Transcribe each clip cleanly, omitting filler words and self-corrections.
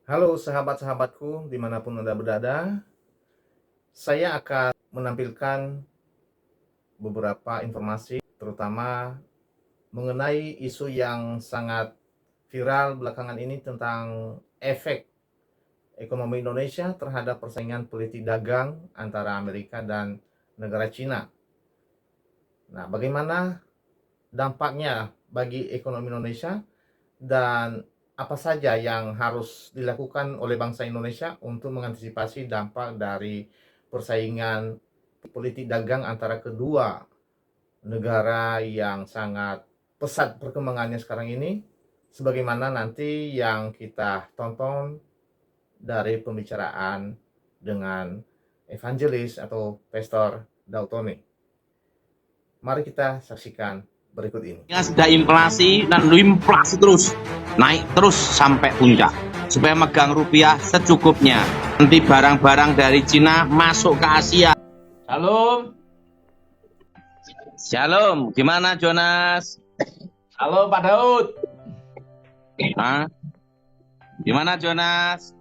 Halo sahabat-sahabatku dimanapun Anda berada, saya akan menampilkan beberapa informasi terutama mengenai isu yang sangat viral belakangan ini tentang efek ekonomi Indonesia terhadap persaingan politik dagang antara Amerika dan negara Cina. Nah, bagaimana dampaknya bagi ekonomi Indonesia dan apa saja yang harus dilakukan oleh bangsa Indonesia untuk mengantisipasi dampak dari persaingan politik dagang antara kedua negara yang sangat pesat perkembangannya sekarang ini, sebagaimana nanti yang kita tonton dari pembicaraan dengan evangelis atau pastor Dautone. Mari kita saksikan berikut ini. Sudah inflasi dan inflasi terus naik terus sampai puncak supaya megang rupiah secukupnya. Nanti barang-barang dari Cina masuk ke Asia. Shalom, Shalom, gimana Jonas? halo Pak Daud. Hah? Gimana Jonas?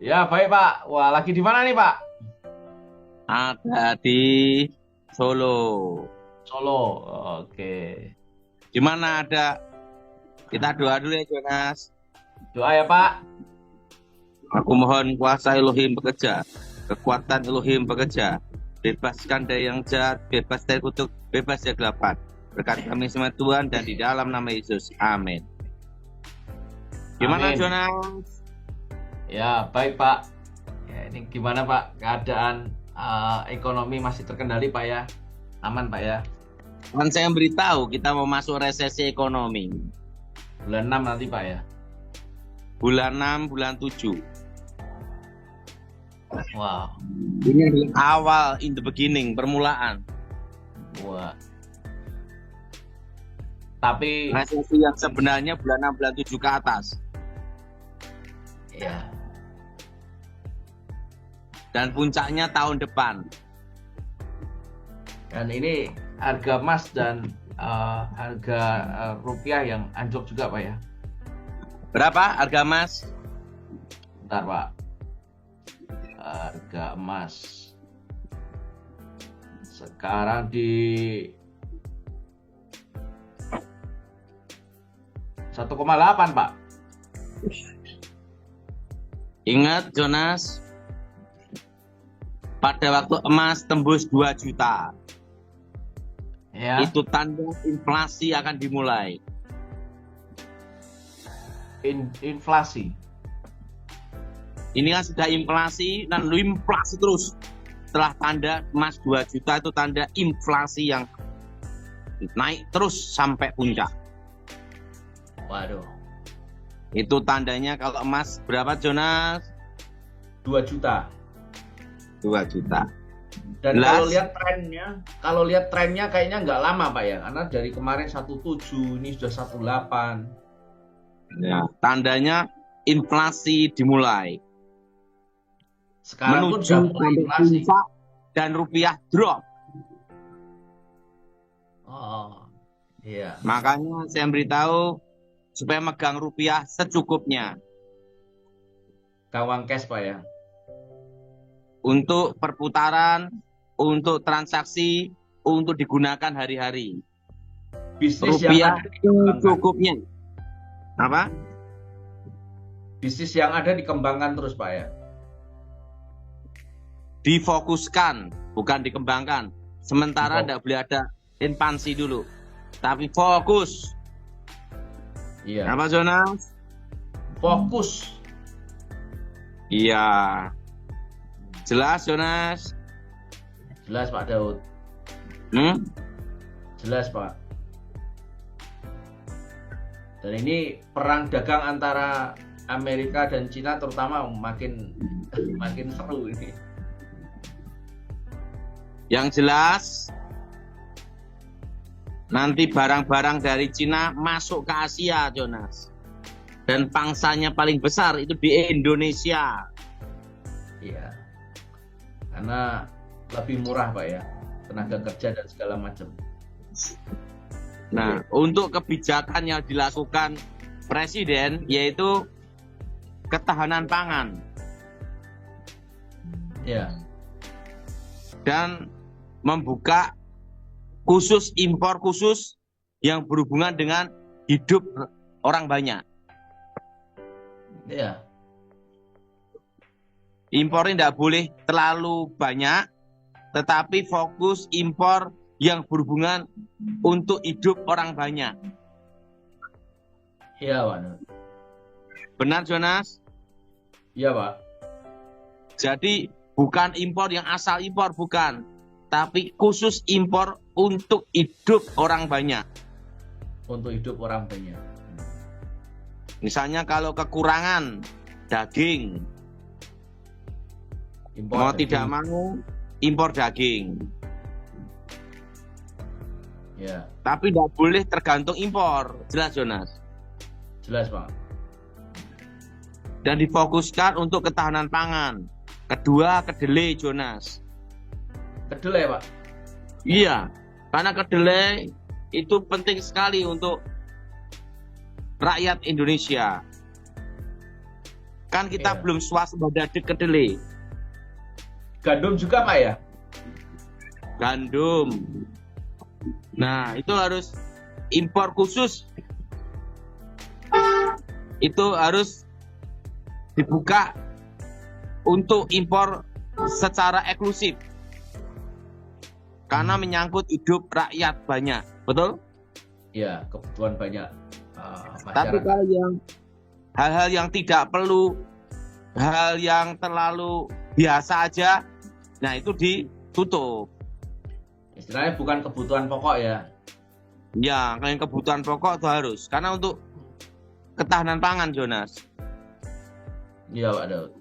Ya baik Pak. Wah lagi di mana nih Pak? Ada di Solo. Solo. Oke. Gimana ada? Kita doa dulu ya Jonas. Doa ya Pak. Aku mohon kuasa Elohim bekerja, kekuatan Elohim bekerja, bebaskan dari yang jahat, bebas dari kutuk, bebas dari kegelapan. Berkat kami semua Tuhan dan di dalam nama Yesus. Amin. Gimana Amin. Jonas? Ya baik Pak. Ya, ini gimana Pak keadaan ekonomi masih terkendali Pak ya? Aman Pak ya? Kan saya beritahu kita mau masuk resesi ekonomi. Bulan 6 nanti Pak ya? Bulan 6, bulan 7. Wow. Ini adalah awal, in the beginning, permulaan. Wah. Tapi Resesi yang sebenarnya bulan 6, bulan 7 ke atas. ya. Dan puncaknya tahun depan. Dan ini harga emas dan harga rupiah yang anjlok juga Pak ya? Berapa harga emas? Bentar Pak. Harga emas sekarang di 1,8 Pak. Ingat Jonas, pada waktu emas tembus 2 juta, Ya. itu tanda inflasi akan dimulai. Inflasi. Ini kan sudah inflasi dan inflasi terus. Setelah tanda emas 2 juta itu tanda inflasi yang naik terus sampai puncak. Waduh. Itu tandanya kalau emas berapa Jonas? 2 juta. 2 juta. Dan Jelas. kalau lihat trennya kayaknya nggak lama Pak ya, karena dari kemarin 17, ini sudah 18. Ya, tandanya inflasi dimulai. Sekarang pun Menuju sudah mulai inflasi. puncak dan rupiah drop. Oh, iya. Makanya saya beritahu supaya megang rupiah secukupnya. Gawang cash Pak ya. Untuk perputaran, untuk transaksi, untuk digunakan hari-hari. Bisnis Rupiah yang ada dikembangkan. secukupnya. Apa? Bisnis yang ada dikembangkan terus Pak ya. Difokuskan, bukan dikembangkan. Sementara tidak boleh ada ekspansi dulu. Tapi fokus. Iya. Apa Jonas? Fokus. Iya. Jelas Jonas? Jelas Pak Daud. Jelas Pak. Dan ini perang dagang antara Amerika dan Cina terutama makin seru ini. Yang jelas nanti barang-barang dari Cina masuk ke Asia Jonas. Dan pangsanya paling besar itu di Indonesia. Iya. Karena lebih murah Pak ya, tenaga kerja dan segala macam. Nah, untuk kebijakan yang dilakukan Presiden yaitu ketahanan pangan Ya. dan membuka khusus impor khusus yang berhubungan dengan hidup orang banyak. Ya. Impornya tidak boleh terlalu banyak, tetapi fokus impor yang berhubungan untuk hidup orang banyak. Iya, Pak Daud. Benar, Jonas? Iya, Pak. Jadi bukan impor yang asal impor, bukan. Tapi khusus impor untuk hidup orang banyak. Untuk hidup orang banyak. Misalnya kalau kekurangan daging, Impor mau daging. tidak mau impor daging. Ya, Tapi tidak boleh tergantung impor. Jelas, Jonas? jelas, Pak. Dan difokuskan untuk ketahanan pangan. Kedua, kedelai, Jonas. Kedelai, Pak. Iya, karena kedelai itu penting sekali untuk rakyat Indonesia. Kan kita Iya. belum swasembada di kedelai. Gandum juga, Pak ya? Gandum. Nah, itu harus impor khusus. Itu harus dibuka untuk impor secara eksklusif. Karena menyangkut hidup rakyat banyak. Betul? Iya, kebutuhan banyak Tapi masyarakat. kalau yang hal-hal yang tidak perlu, hal yang terlalu biasa aja, nah itu ditutup. Istilahnya bukan kebutuhan pokok ya. Ya, kalau yang kebutuhan pokok itu harus. Karena untuk ketahanan pangan, Jonas. Iya, Pak Daud.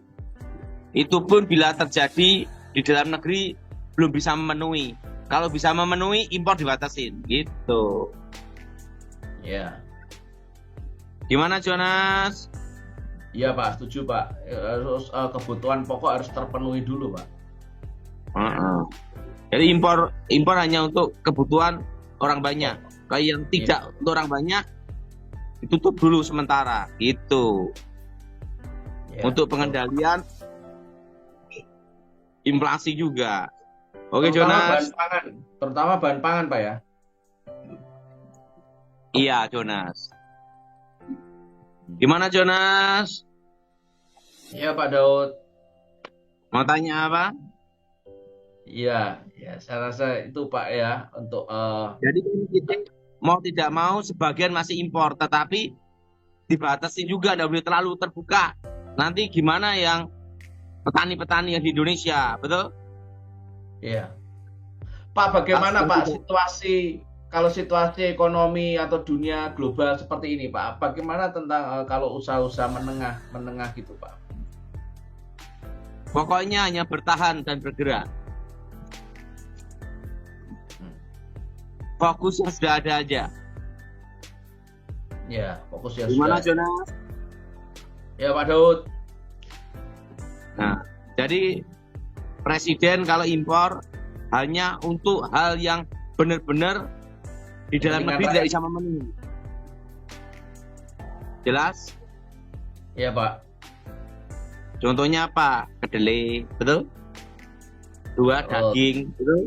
Itu pun bila terjadi di dalam negeri belum bisa memenuhi. Kalau bisa memenuhi, impor dibatasin. Gitu. Iya. Gimana, Jonas? Iya, Pak, setuju, Pak. Harus kebutuhan pokok harus terpenuhi dulu, Pak. Jadi impor hanya untuk kebutuhan orang banyak. Kalau yang tidak untuk orang banyak, ditutup dulu sementara. Gitu. Ya, Untuk betul. pengendalian inflasi juga. Oke, Terutama Jonas. bahan pangan. Terutama bahan pangan, Pak ya. Iya, Jonas. Gimana, Jonas? Iya, Pak Daud. Mau tanya apa? Iya, ya saya rasa itu Pak ya untuk Jadi kita mau tidak mau sebagian masih impor, tetapi dibatasi juga, tidak boleh terlalu terbuka. Nanti gimana yang petani-petani yang di Indonesia, betul? ya. Pak, bagaimana Pak situasi kalau situasi ekonomi atau dunia global seperti ini, Pak? Bagaimana tentang kalau usaha-usaha menengah gitu, Pak? Pokoknya hanya bertahan dan bergerak. Fokus yang sudah ada aja. Ya, fokus ya Gimana, sudah. Jonas? Ya, Pak Daud. Nah, jadi presiden kalau impor hanya untuk hal yang benar-benar di dalam Kepentingan negeri rakyat. tidak bisa memenuhi. Jelas? Ya, Pak. Contohnya apa? Kedelai, betul? Dua, Betul. daging, betul?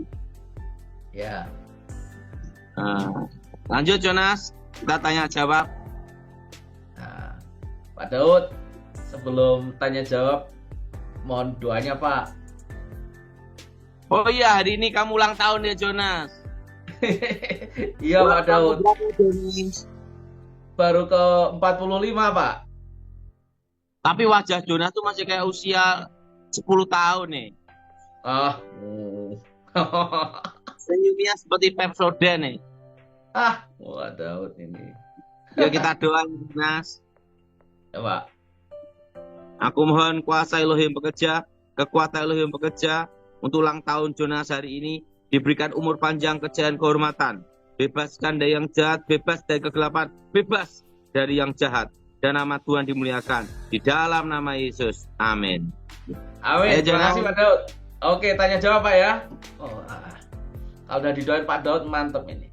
Ya. Nah, lanjut, Jonas. Kita tanya jawab. Nah, Pak Daud, sebelum tanya jawab, mohon doanya, Pak. Oh iya, hari ini kamu ulang tahun ya, Jonas. Iya, Pak Daud. Berapa, Jonas? Baru ke 45, Pak. Tapi wajah Jonas tuh masih kayak usia 10 tahun nih. Ah. Senyumnya seperti Pepsodent nih. Wah, Daud ini. Yuk kita doain, Jonas. Ya, Pak. Aku mohon kuasa Elohim bekerja, kekuatan Elohim bekerja untuk ulang tahun Jonas hari ini, diberikan umur panjang, kejayaan, kehormatan, bebaskan dari yang jahat, bebas dari kegelapan, bebas dari yang jahat, dan nama Tuhan dimuliakan di dalam nama Yesus. Amin. Amin. Ya, Terima kasih, Jonas. Pak Daud. Oke, tanya jawab, Pak ya. Kalau udah didoain Pak Daud, mantep ini.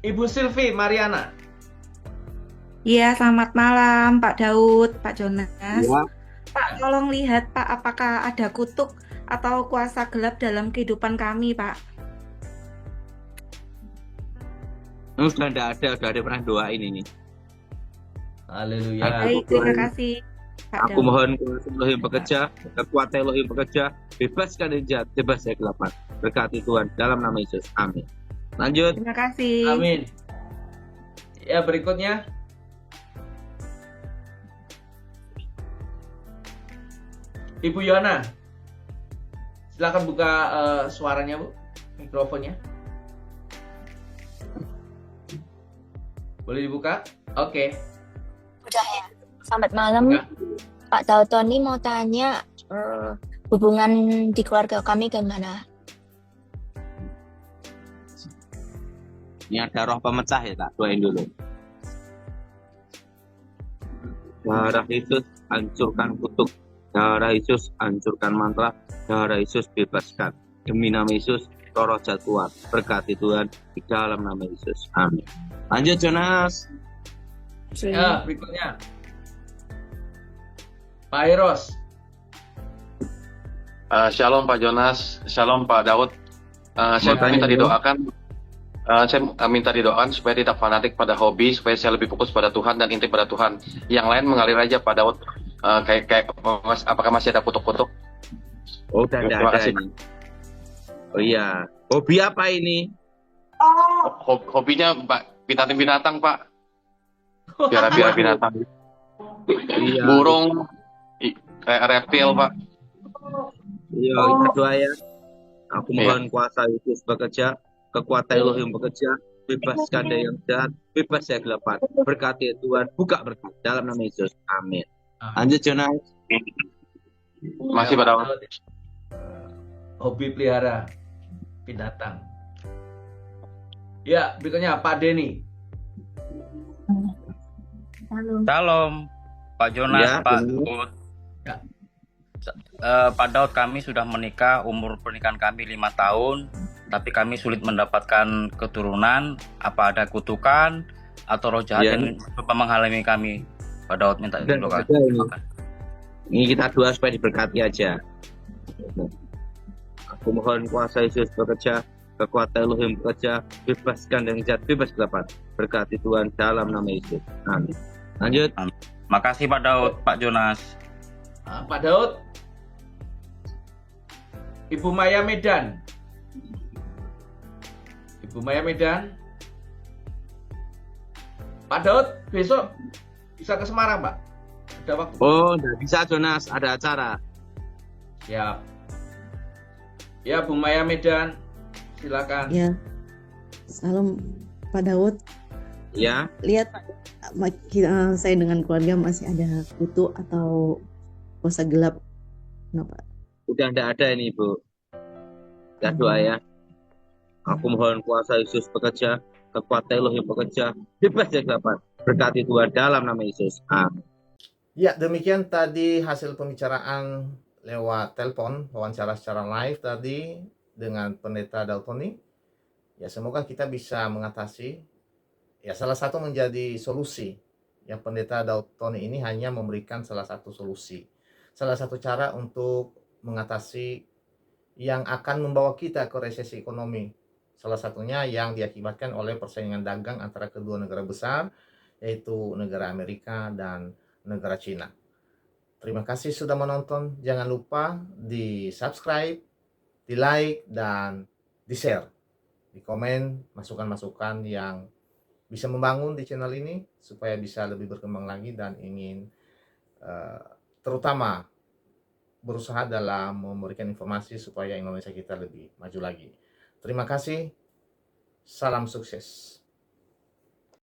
Ibu Silvi Mariana. Iya, selamat malam Pak Daud, Pak Jonas. Ya, Pak, tolong lihat Pak, apakah ada kutuk atau kuasa gelap dalam kehidupan kami, Pak? sudah tidak ada, sudah ada pernah doain ini. Haleluya. Baik, terima kasih Pak Aku Daud. mohon kuasa Elohim bekerja, kekuatan Elohim bekerja, bebaskan dari jahat, bebas dari kegelapan. Berkati Tuhan dalam nama Yesus. Amin. Lanjut. Terima kasih. Amin. Ya, berikutnya. Ibu Yona. Silakan buka suaranya, Bu. Mikrofonnya. Boleh dibuka? Oke. Udah ya. Selamat malam, Buka. Pak Daud. Tony mau tanya hubungan di keluarga kami gimana? Ini ada roh pemecah ya, tak doain dulu. Darah Yesus hancurkan kutuk. Darah Yesus hancurkan mantra. Darah Yesus bebaskan. Demi nama Yesus, roh jahat keluar. Berkati Tuhan di dalam nama Yesus. Amin. Lanjut Jonas. Ya, berikutnya. Pak Eros. Shalom Pak Jonas, Shalom Pak Daud. Saya Mau tanya minta dulu. didoakan, minta didoakan supaya tidak fanatik pada hobi, supaya saya lebih fokus pada Tuhan dan inti pada Tuhan. Yang lain mengalir aja Pak Daud. Apakah masih ada kutuk-kutuk? Oh, udah Terima ada kasih. ini. Oh iya. Hobi apa ini? Hobinya Pak binatang Pak, piara-piara binatang, Iya. burung, reptil Pak. Iya, kita doa ya. Aku mohon kuasa Yesus bekerja, kekuatan Elohim bekerja, bebaskan dari yang jahat, bebas dari kegelapan. Berkati Tuhan, buka berkat dalam nama Yesus. Amin. Lanjut Jonas. Masih Pak Daud. Hobi pelihara binatang. Ya, berikutnya Pak Denny. Shalom, Pak Jonas, Ya, Pak benar. Daud. Ya. Pak Daud, kami sudah menikah, umur pernikahan kami 5 tahun, tapi kami sulit mendapatkan keturunan. Apa ada kutukan atau roh jahat Ya. yang mencoba menghalangi kami? Pak Daud minta Dan didoakan. ada ini. Ini kita doa supaya diberkati aja. Aku mohon kuasa Yesus bekerja, kekuatan Elohim bekerja, bebaskan dari jahat, bebas kegelapan. Berkati Tuhan dalam nama Yesus. Amin. Lanjut. Makasih Pak Daud, Pak Jonas. Pak Daud. Ibu Maya Medan. Ibu Maya Medan. Pak Daud, besok bisa ke Semarang, Pak. Ada waktu. Oh, nggak bisa Jonas, ada acara. Siap. Ya, Bu Maya Medan. Silakan. Ya, salam Pak Daud. Ya, Lihat saya dengan keluarga masih ada kutu atau kuasa gelap. Kenapa? udah nggak ada ini Ibu. Kita doa ya. Aku mohon kuasa Yesus bekerja, kekuatan Elohim bekerja, bebas dari kegelapan. Berkati Tuhan dalam nama Yesus. Amin. Ya, demikian tadi hasil pembicaraan lewat telepon, wawancara secara live tadi dengan Pendeta Daud Tony. Ya, semoga kita bisa mengatasi. Ya, salah satu menjadi solusi. Yang Pendeta Daud Tony ini hanya memberikan salah satu solusi. Salah satu cara untuk mengatasi yang akan membawa kita ke resesi ekonomi. Salah satunya yang diakibatkan oleh persaingan dagang antara kedua negara besar, yaitu negara Amerika dan negara Cina. Terima kasih sudah menonton. Jangan lupa di subscribe, di like, dan di share. Di komen masukan-masukan yang bisa membangun di channel ini supaya bisa lebih berkembang lagi dan ingin terutama berusaha dalam memberikan informasi supaya Indonesia kita lebih maju lagi. Terima kasih. Salam sukses.